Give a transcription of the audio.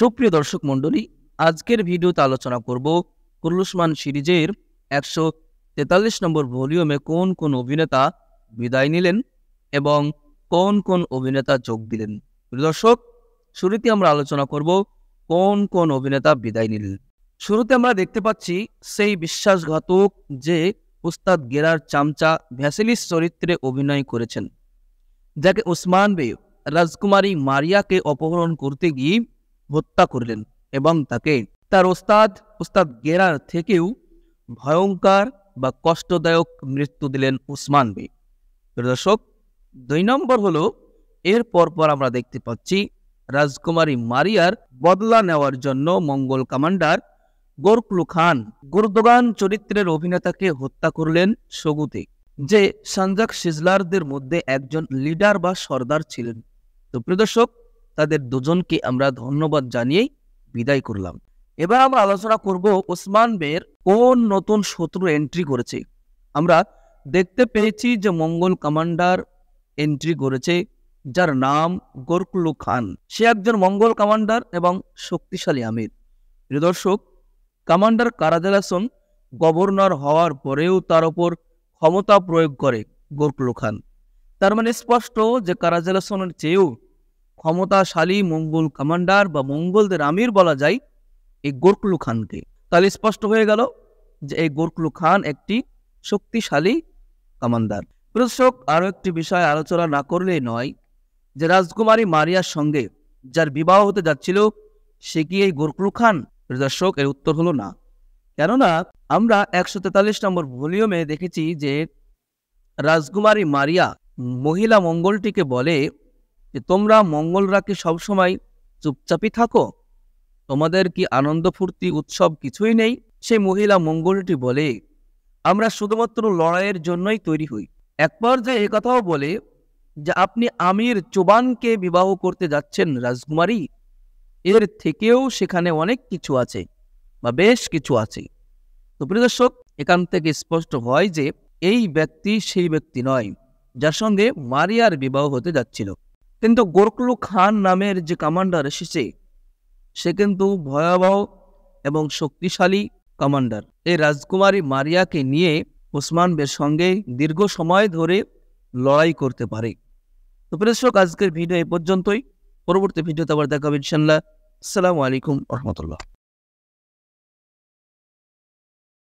সুপ্রিয় দর্শক মণ্ডলী, আজকের ভিডিওতে আলোচনা করব কুরুলুসমান সিরিজের 143 নম্বর ভলিউমে কোন কোন অভিনেতা বিদায় নিলেন এবং কোন কোন অভিনেতা যোগ দিলেন। প্রিয় দর্শক, শুরুতে আমরা আলোচনা করব কোন কোন অভিনেতা বিদায় নিলেন। শুরুতে আমরা দেখতে পাচ্ছি সেই বিশ্বাসঘাতক যে উস্তাদ গেরার চামচা ভ্যাসেলিস চরিত্রে অভিনয় করেছেন, যাকে ওসমান বে রাজকুমারী মারিয়াকে অপহরণ করতে গিয়ে হত্যা করলেন এবং তাকে তার ওস্তাদ গেরার থেকেও ভয়ঙ্কর বা কষ্টদায়ক মৃত্যু দিলেন ওসমান বে। দর্শক, 2 নম্বর হলো এর পরপর আমরা দেখতে পাচ্ছি রাজকুমারী মারিয়ার বদলা নেওয়ার জন্য মঙ্গল কমান্ডার গোরকলু খান গুরদোগান চরিত্রের অভিনেতাকে হত্যা করলেন সগুতে, যে সানজাক সিজলারদের মধ্যে একজন লিডার বা সর্দার ছিলেন। তো প্রিয় দর্শক, তাদের দুজনকে আমরা ধন্যবাদ জানিয়েই বিদায় করলাম। এবার আমরা আলোচনা করব ওসমান বের কোন নতুন শত্রু এন্ট্রি করেছে। আমরা দেখতে পেয়েছি যে মঙ্গল কমান্ডার এন্ট্রি করেছে, যার নাম গোরকলু খান। সে একজন মঙ্গল কমান্ডার এবং শক্তিশালী আমির। প্রিয় দর্শক, কমান্ডার কারাজালাসন গভর্নর হওয়ার পরেও তার উপর ক্ষমতা প্রয়োগ করে গোরকলু খান। তার মানে স্পষ্ট যে কারাজালাসনের চেয়েও ক্ষমতাশালী মঙ্গল কমান্ডার বা মঙ্গলদের আমির বলা যায় এই গোরকলু খানকে। তাহলে স্পষ্ট হয়ে গেল যে এই গোরকলু খান একটি শক্তিশালী কমান্ডার। দর্শক, আরও একটি বিষয় আলোচনা না করলেই নয় যে রাজকুমারী মারিয়ার সঙ্গে যার বিবাহ হতে যাচ্ছিল সে কি এই গোরকলু খান? দর্শক, এর উত্তর হলো না। কেননা আমরা 143 নম্বর ভলিউমে দেখেছি যে রাজকুমারী মারিয়া মহিলা মঙ্গলটিকে বলে যে তোমরা মঙ্গলরা কি সবসময় চুপচাপই থাকো? তোমাদের কি আনন্দ ফুর্তি উৎসব কিছুই নেই? সেই মহিলা মঙ্গলটি বলে আমরা শুধুমাত্র লড়াইয়ের জন্যই তৈরি হই। এক পর্যায়ে একথাও বলে যে আপনি আমির চোবানকে বিবাহ করতে যাচ্ছেন রাজকুমারী, এর থেকেও সেখানে অনেক কিছু আছে বা বেশ কিছু আছে। তো প্রিয় দর্শক, এখান থেকে স্পষ্ট হয় যে এই ব্যক্তি সেই ব্যক্তি নয় যার সঙ্গে মারিয়ার বিবাহ হতে যাচ্ছিল। কিন্তু গোরকলু খান নামের যে কমান্ডার এসেছে সে কিন্তু ভয়াবহ এবং শক্তিশালী কমান্ডার। এই রাজকুমারী মারিয়াকে নিয়ে ওসমান বের সঙ্গে দীর্ঘ সময় ধরে লড়াই করতে পারে। তো প্রিয় দর্শক, আজকের ভিডিও এই পর্যন্তই। পরবর্তী ভিডিওতে আবার দেখা হবে ইনশাআল্লাহ। আসসালামু আলাইকুম ওয়া রাহমাতুল্লাহ।